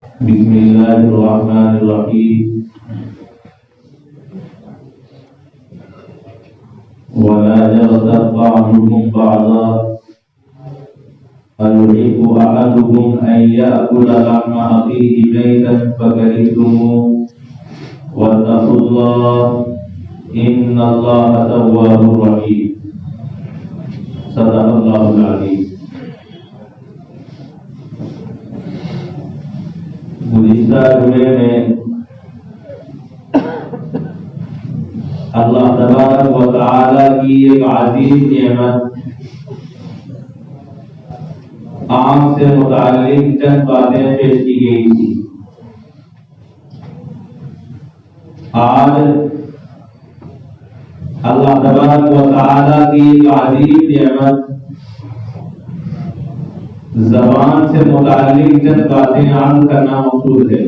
بسم الله الرحمن الرحيم. ولا يغتب بعضكم بعضا أيحب أحدكم أن يأكل لحم أخيه ميتا فكرهتموه واتقوا الله إن الله تواب رحيم. صدق الله العظيم. گزشتہ جمعے میں اللہ تبارک و تعالی کی ایک عظیم نعمت آنکھ سے متعلق چند باتیں پیش کی گئی تھی. آج اللہ تبارک و تعالی کی ایک عظیم نعمت زبان سے متعلق چند باتیں عرض کرنا مقصود ہے.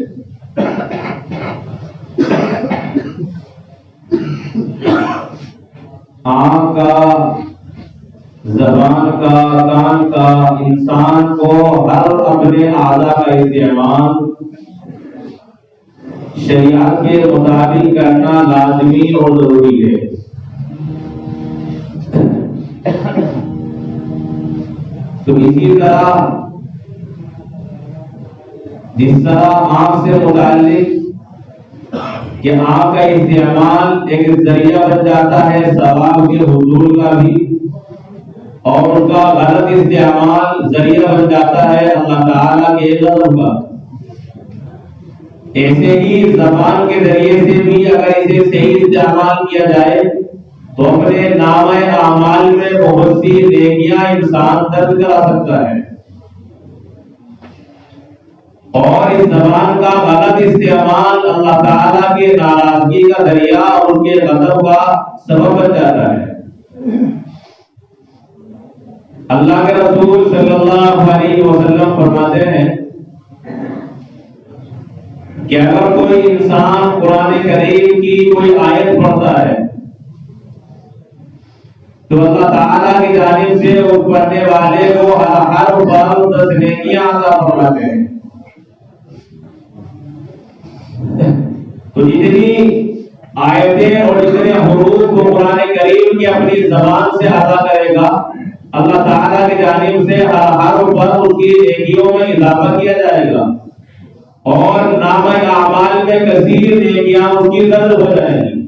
آنکھ کا، زبان کا، کان کا انسان کو ہر اپنے اعضاء کا استعمال شریعت کے مطابق کرنا لازمی اور ضروری ہے. تو اسی طرح جس طرح آنکھ سے متعلق کہ آنکھ کا استعمال ایک ذریعہ بن جاتا ہے ثواب کے حصول کا بھی، اور ان کا غلط استعمال ذریعہ بن جاتا ہے اللہ تعالیٰ کے غضب کا، ایسے ہی زبان کے ذریعے سے بھی اگر اسے صحیح استعمال کیا جائے تو اپنے نامہ اعمال میں بہت سی نیکیاں انسان درج کرا سکتا ہے، اور اس زبان کا غلط استعمال اللہ تعالیٰ کے ناراضگی کا ذریعہ اور ان کے غضب کا سبب بن جاتا ہے. اللہ کے رسول صلی اللہ علیہ وسلم فرماتے ہیں کہ اگر کوئی انسان قرآن کریم کی کوئی آیت پڑھتا ہے تو اللہ تعالیٰ کی جانب سے اس پڑھنے والے کو ہر بار 10 نیکیاں عطا فرماتے ہیں. تو جتنی آیتیں اور جتنے حروف کو قرآن کریم کی اپنی زبان سے ادا کرے گا اللہ تعالیٰ کی جانب سے ہر بار اس کی نیکیوں میں اضافہ کیا جائے گا، اور نامہ اعمال میں کثیر نیکیاں اس کی درج ہو جائیں گی.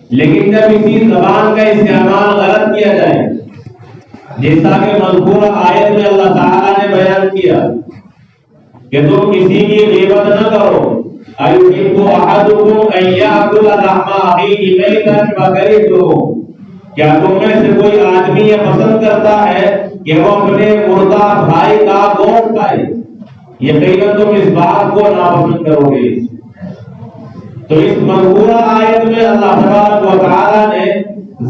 لیکن جب اسی زبان کا استعمال غلط کیا جائے، جیسا کہ مذکورہ آیت میں اللہ تعالیٰ نے بیان کیا کہ تم کسی کی غیبت نہ کرو، ایحب احدکم ان یاکل لحم اخیہ میتا فکرہتموہ، کیا تم میں سے کوئی آدمی یہ پسند کرتا ہے کہ وہ اپنے مردہ بھائی کا گوشت کھائے؟ یقیناً تم اس بات کو ناپسند کرو گے. تو اس مذکورہ آیت میں اللہ تبارک و تعالیٰ نے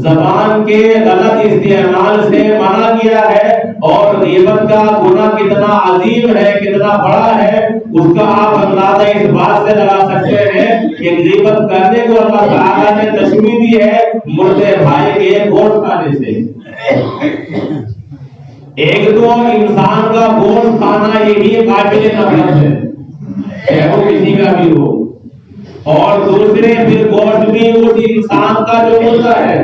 زبان کے غلط استعمال سے منع کیا ہے، اور غیبت کا گناہ کتنا عظیم ہے، کتنا بڑا ہے، اس کا آپ اندازہ اس بات سے لگا سکتے ہیں کہ غیبت کرنے کو اللہ تعالیٰ نے تشبیہ دی ہے مردے بھائی کے گوشت کھانے سے. ایک تو انسان کا گوشت کھانا یہی قابل نفرت ہے، چاہے وہ کسی کا بھی ہو، اور دوسرے پھر گوشت بھی اس انسان کا جو ہوتا ہے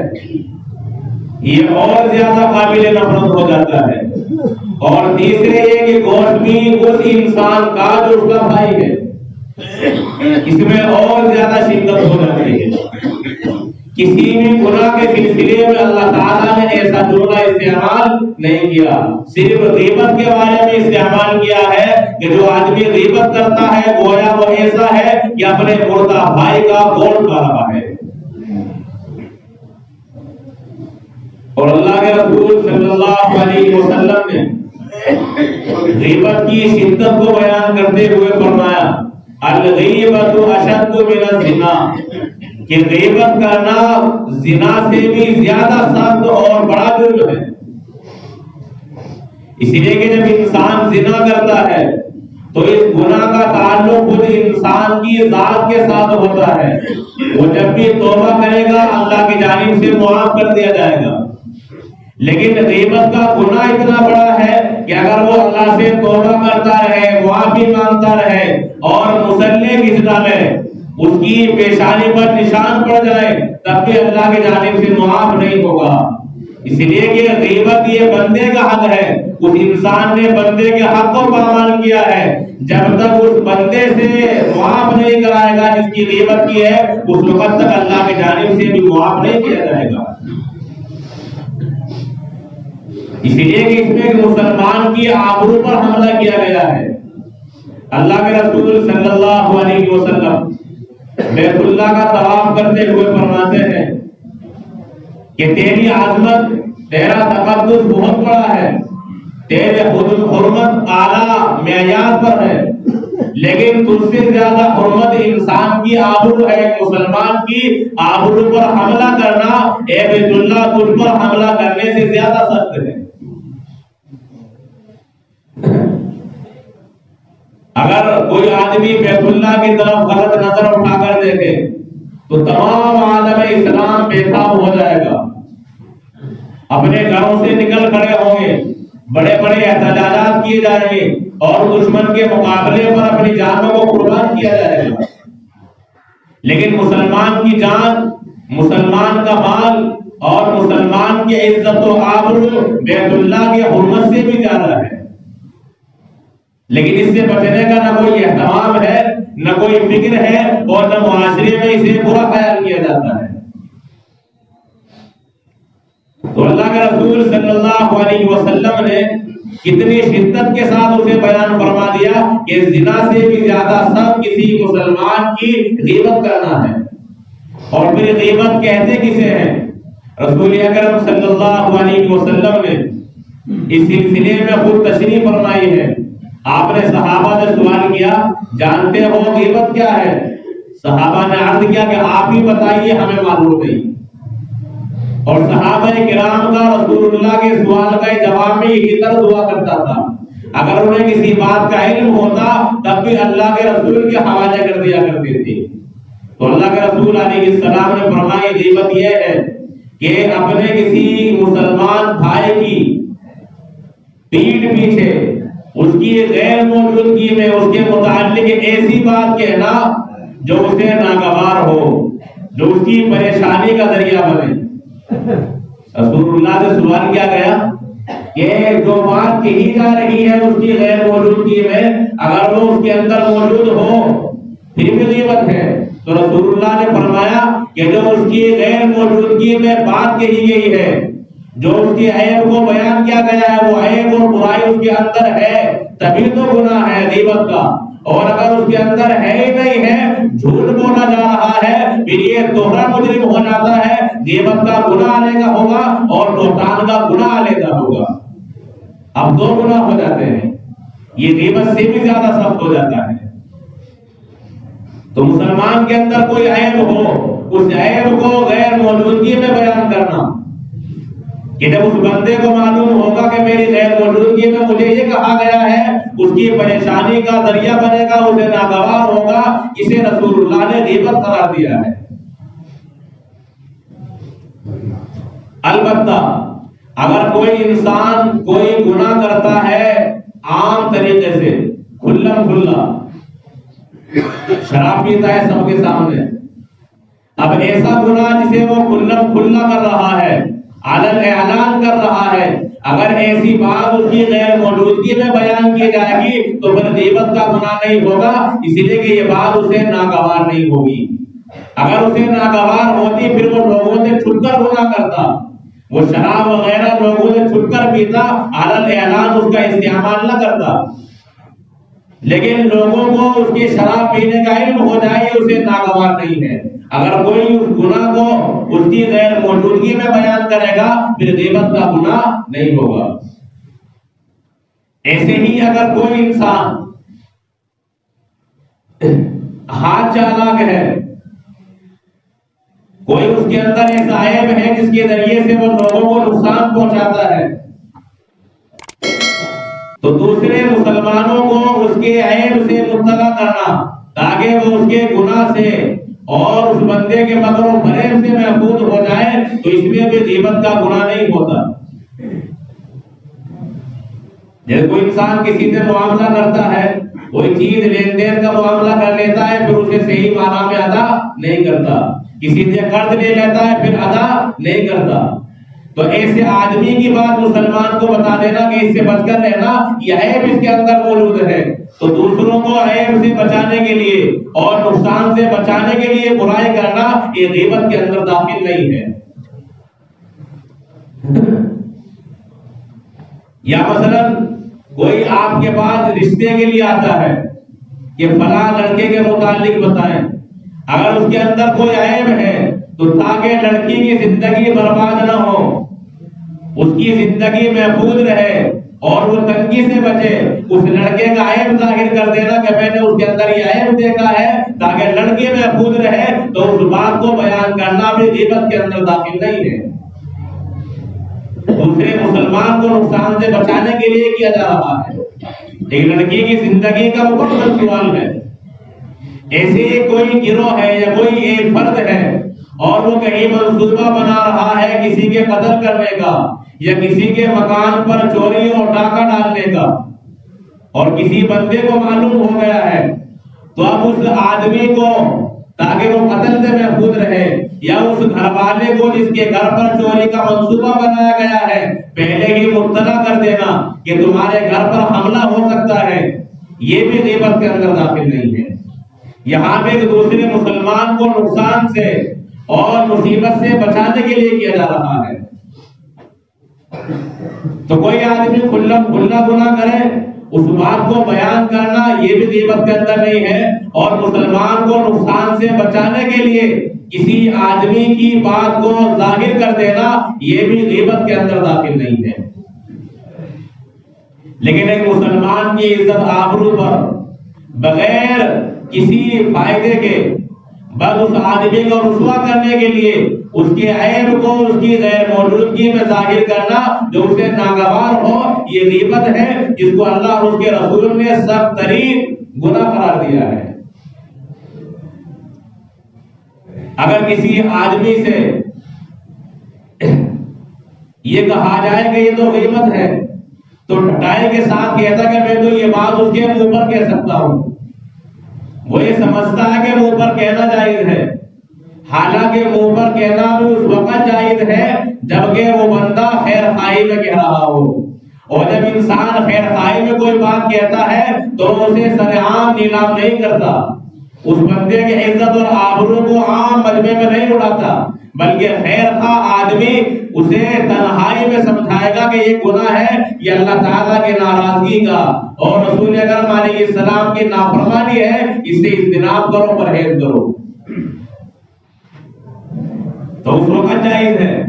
یہ اور زیادہ قابل نفرت ہو جاتا ہے، اور تیسرے یہ کہ گوشت بھی اس انسان کا جو اس کا بھائی ہے اس میں اور زیادہ شدت ہو جاتی ہے. کسی بھی گناہ کے سلسلے میں اللہ تعالیٰ نے ایسا جملہ استعمال نہیں کیا، صرف غیبت کے بارے میں استعمال کیا ہے کہ جو آدمی غیبت کرتا ہے گویا وہ ایسا ہے کہ اپنے مردہ بھائی کا گوشت کھا رہا ہے. اور اللہ کے رسول صلی اللہ علیہ وسلم نے غیبت کی شدت کو بیان کرتے ہوئے فرمایا الغیبت اشد من الزنا، کہ غیبت کرنا زنا سے بھی زیادہ سخت اور بڑا جرم ہے. اس لیے کہ جب انسان زنا کرتا ہے تو اس گناہ کا تعلق خود انسان کی ذات کے ساتھ ہوتا ہے. وہ جب بھی توبہ کرے گا اللہ کی جانب سے معاف کر دیا جائے گا، لیکن غیبت کا گناہ اتنا بڑا ہے کہ اگر وہ اللہ سے توبہ کرتا رہے، معافی مانگتا رہے اور مصلی کی سزا میں اس کی پیشانی پر نشان پڑ جائے تب بھی اللہ کی جانب سے معاف نہیں ہوگا۔ اس لیے کہ غیبت یہ بندے کا حق ہے، اس انسان نے بندے کے حق کو پامال کیا ہے، جب تک اس بندے سے معاف نہیں کرائے گا جس کی غیبت کی ہے اس وقت تک اللہ کی جانب سے بھی معاف نہیں کیا جائے گا۔ اس لیے کہ اس میں ایک مسلمان کی آبرو پر حملہ کیا گیا ہے۔ اللہ کے رسول صلی اللہ علیہ وسلم بیت اللہ کا طواف کرتے ہوئے فرماتے ہیں کہ تیری عظمت، تیرا تقدس بہت بڑا ہے، تیرے حرمت اعلیٰ معیار پر ہے، لیکن تجھ سے زیادہ حرمت انسان کی آبرو ہے، مسلمان کی آبرو پر حملہ کرنا اے بیت اللہ تجھ پر حملہ کرنے سے زیادہ سخت ہے۔ اگر کوئی آدمی بیت اللہ کی طرف غلط نظر اٹھا کر دیکھے تو تمام عالم اسلام بے تاب ہو جائے گا، اپنے گھروں سے نکل کھڑے ہوں گے، بڑے بڑے احتجاجات کیے جائیں گے اور دشمن کے مقابلے پر اپنی جانوں کو قربان کیا جائے گا۔ لیکن مسلمان کی جان، مسلمان کا مال اور مسلمان کی عزت و آبرو بیت اللہ کی حرمت سے بھی زیادہ ہے، لیکن اس سے بچنے کا نہ کوئی اہتمام ہے، نہ کوئی فکر ہے اور نہ معاشرے میں اسے برا خیال کیا جاتا ہے۔ تو اللہ کے رسول صلی اللہ علیہ وسلم نے کتنی شدت کے ساتھ اسے بیان فرما دیا کہ زنا سے بھی زیادہ سخت کسی مسلمان کی غیبت کرنا ہے۔ اور پھر غیبت کہتے کسے ہیں؟ رسول اکرم صلی اللہ علیہ وسلم نے اس سلسلے میں خود تشریح فرمائی ہے۔ آپ نے صحابہ سے سوال کیا جانتے ہو غیبت کیا ہے؟ صحابہ نے عرض کیا کہ آپ ہی بتائیے، ہمیں معلوم نہیں۔ اور صحابہ کرام کا رسول اللہ کے سوال کا جواب میں یہی طرح دعا کرتا تھا، اگر انہیں کسی بات کا علم ہوتا تب بھی اللہ کے رسول کے حوالے کر دیا کرتے تھے۔ تو اللہ کے رسول علیہ السلام نے فرمایا غیبت یہ ہے کہ اپنے کسی مسلمان بھائی کی پیٹھ پیچھے اس کی غیر موجودگی میں اس کے متعلق ایسی بات کہنا جو اسے ناگوار ہو، جو اس کی پریشانی کا ذریعہ بنے۔ رسول اللہ سے سوال کیا گیا کہ جو بات کہی جا رہی ہے اس کی غیر موجودگی میں اگر وہ اس کے اندر موجود ہو پھر بھی غیبت ہے؟ تو رسول اللہ نے فرمایا کہ جو اس کی غیر موجودگی میں بات کہی گئی ہے، جو اس کی عیب کو بیان کیا گیا ہے، وہ عیب اور برائی اس کے اندر ہے تبھی تو گناہ ہے غیبت کا۔ اور اگر اس کے اندر ہے ہی نہیں ہے، جھوٹ بولا جا رہا ہے، پھر یہ دوہرا مجرم ہو جاتا ہے، غیبت کا گناہ علیحدہ ہوگا اور بہتان کا گناہ علیحدہ ہوگا۔ اب دو گناہ ہو جاتے ہیں، یہ غیبت سے بھی زیادہ سخت ہو جاتا ہے۔ تو مسلمان کے اندر کوئی عیب ہو، اس عیب کو غیر موجودگی میں بیان کرنا کہ جب اس بندے کو معلوم ہوگا کہ میری غیر موجودگی میں مجھے یہ کہا گیا ہے، اس کی پریشانی کا ذریعہ بنے گا، اسے ناگوار ہوگا، اسے رسول اللہ نے غیبت قرار دیا ہے۔ البتہ اگر کوئی انسان کوئی گناہ کرتا ہے عام طریقے سے کھلم کھلا، شراب پیتا ہے سب کے سامنے، اب ایسا گناہ جسے وہ کھلم کھلا کر رہا ہے، علن اعلان کر رہا ہے، اگر ایسی بات اس کی غیر موجودگی میں بیان کی جائے گی تو پھر غیبت کا گناہ نہیں ہوگا، اس لیے کہ یہ بات اسے ناگوار نہیں ہوگی۔ اگر اسے ناگوار ہوتی پھر وہ لوگوں سے چھپ کر گناہ کرتا، وہ شراب وغیرہ لوگوں سے چھپ کر پیتا، علن اعلان اس کا استعمال نہ کرتا، لیکن لوگوں کو اس کی شراب پینے کا علم ہو جائے اسے ناگوار نہیں ہے۔ اگر کوئی اس گناہ کو اس کی غیر موجودگی میں بیان کرے گا پھر غیبت کا گناہ نہیں ہوگا۔ ایسے ہی اگر کوئی انسان ہاتھ چالاک ہے، کوئی اس کے اندر ایسا عیب ہے جس کے ذریعے سے وہ لوگوں کو نقصان پہنچاتا ہے، تو دوسرے مسلمانوں کو اس کے عیب سے مطلع کرنا تاکہ وہ اس کے گناہ سے اور اس بندے کے مکر و فریب سے محفوظ ہو جائے، تو اس میں بھی غیبت کا گناہ نہیں ہوتا۔ جیسے کوئی انسان کسی سے معاملہ کرتا ہے، کوئی چیز لین دین کا معاملہ کر لیتا ہے، پھر اسے صحیح معنی میں ادا نہیں کرتا، کسی سے قرض لے لیتا ہے پھر ادا نہیں کرتا، تو ایسے آدمی کی بات مسلمان کو بتا دینا کہ اس سے بچ کر رہنا، یہ عیب اس کے اندر موجود ہے، تو دوسروں کو عیب سے بچانے کے لیے اور نقصان سے بچانے کے لیے برائی کرنا یہ غیبت کے اندر داخل نہیں ہے۔ یا مثلا کوئی آپ کے پاس رشتے کے لیے آتا ہے کہ فلاں لڑکے کے متعلق بتائیں، اگر اس کے اندر کوئی عیب ہے تو تاکہ لڑکی کی زندگی برباد نہ ہو، اس کی زندگی محفوظ رہے اور وہ تنگی سے بچے، اس لڑکے کا عیب ظاہر کر دینا کہ میں نے اس کے اندر یہ عیب دیکھا ہے تاکہ لڑکی محفوظ رہے، تو اس بات کو بیان کرنا بھی غیبت کے اندر داخل نہیں ہے۔ دوسرے مسلمان کو نقصان سے بچانے کے لیے کیا جا رہا ہے، ایک لڑکی کی زندگی کا مکمل سوال ہے۔ ایسے کوئی گروہ ہے یا کوئی ایک فرد ہے اور وہ کہیں منصوبہ بنا رہا ہے کسی کے قتل کرنے کا یا کسی کے مکان پر چوری اور ڈاکہ ڈالنے کا، اور کسی بندے کو معلوم ہو گیا ہے، تو اب اس آدمی کو تاکہ وہ قتل سے محفوظ رہے یا اس گھر والے کو جس کے گھر پر چوری کا منصوبہ بنایا گیا ہے پہلے ہی مطلع کر دینا کہ تمہارے گھر پر حملہ ہو سکتا ہے، یہ بھی غیبت کے اندر داخل نہیں ہے۔ یہاں پہ ایک دوسرے مسلمان کو نقصان سے اور مصیبت سے بچانے کے لیے کیا جا رہا ہے، تو کوئی آدمی کھلا گناہ کرے اس بات کو بیان کرنا یہ بھی غیبت کے اندر نہیں ہے، اور مسلمان کو نقصان سے بچانے کے لیے کسی آدمی کی بات کو ظاہر کر دینا یہ بھی غیبت کے اندر داخل نہیں ہے۔ لیکن ایک مسلمان کی عزت آبرو پر بغیر کسی فائدے کے بس اس آدمی کو رسوا کرنے کے لیے اس کے عیب کو اس کی غیر موجودگی میں ظاہر کرنا جو اسے ناگوار ہو، یہ غیبت ہے جس کو اللہ اور اس کے رسول نے سخت ترین گناہ قرار دیا ہے۔ اگر کسی آدمی سے یہ کہا جائے کہ یہ تو غیبت ہے تو ڈٹائی کے ساتھ کہتا کہ میں تو یہ بات اس کے منہ پر کہہ سکتا ہوں، وہ یہ سمجھتا ہے کہ منہ پر کہنا جائز ہے، حالانکہ منہ پر کہنا بھی اس وقت جائز ہے جبکہ وہ بندہ خیر خواہی میں کہہ رہا ہو، اور جب انسان خیر خواہی میں کوئی بات کہتا ہے تو اسے سرعام نیلام نہیں کرتا، اس بندے کی عزت اور آبرو کو عام مجمع میں نہیں اڑاتا، بلکہ خیر خواہ آدمی اسے تنہائی میں سمجھائے گا کہ یہ گناہ ہے، یہ اللہ تعالیٰ کی ناراضگی کا اور رسول اکرم علیہ السلام کی نافرمانی ہے، اس سے اجتناب کرو، پرہیز کرو، تو اس وقت جائز ہے۔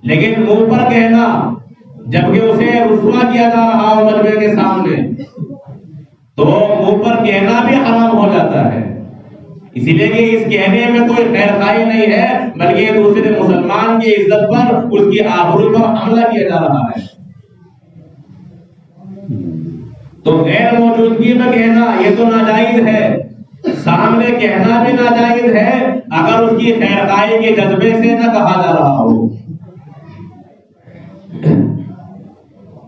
لیکن منہ پر کہنا جبکہ اسے رسوا کیا جا رہا ہو مجمع کے سامنے تو منہ پر کہنا بھی حرام ہو جاتا ہے، اسی لیے کہ اس کہنے میں کوئی خیر خواہی نہیں ہے بلکہ دوسرے مسلمان کی عزت پر اس کی آبرو پر حملہ کیا جا رہا ہے۔ تو غیر موجودگی میں کہنا یہ تو ناجائز ہے، سامنے کہنا بھی ناجائز ہے اگر اس کی خیر خواہی کے جذبے سے نہ کہا جا رہا ہو۔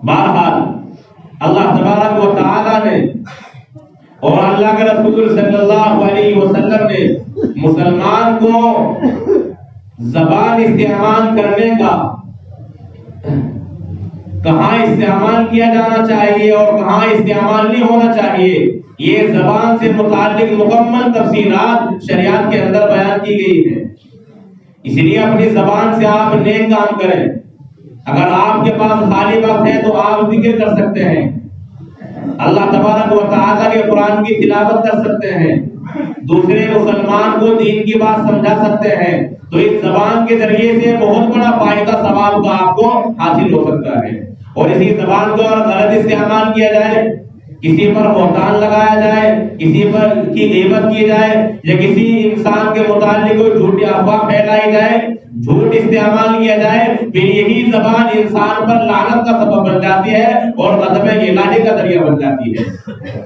بہرحال اللہ تبارک و تعالی نے اور اللہ کے رسول صلی اللہ علیہ وسلم نے مسلمان کو زبان استعمال کرنے کا کہاں استعمال کیا جانا چاہیے اور کہاں استعمال نہیں ہونا چاہیے، یہ زبان سے متعلق مکمل تفصیلات شریعت کے اندر بیان کی گئی ہے، اس لیے اپنی زبان سے آپ نیک کام کریں۔ اگر آپ کے پاس خالی وقت ہے تو آپ ذکر کر سکتے ہیں، اللہ تبارک و تعالیٰ کے قرآن کی تلاوت کر سکتے ہیں، دوسرے مسلمان کو دین کی بات سمجھا سکتے ہیں، تو اس زبان کے ذریعے سے بہت بڑا فائدہ ثواب کا آپ کو حاصل ہو سکتا ہے۔ اور اسی زبان کو اگر غلط استعمال کیا جائے کسی پر بہتان لگایا جائے، کسی پر کی غیبت کی جائے، یا کسی انسان کے متعلق کوئی جھوٹی افواہ پھیلائی جائے، جھوٹ استعمال کیا جائے، پھر یہی زبان انسان پر لعنت کا سبب بن جاتی ہے اور غضب الہی کا ذریعہ بن جاتی ہے۔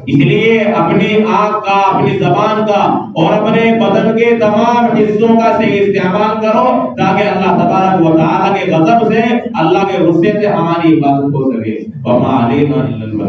اس لیے اپنی آنکھ کا، اپنی زبان کا اور اپنے بدن کے تمام حصوں کا صحیح استعمال کرو تاکہ اللہ تبارک و تعالیٰ کے غضب سے، اللہ کے غصے سے ہماری حفاظت ہو سکے۔ وما علینا الا البلاغ۔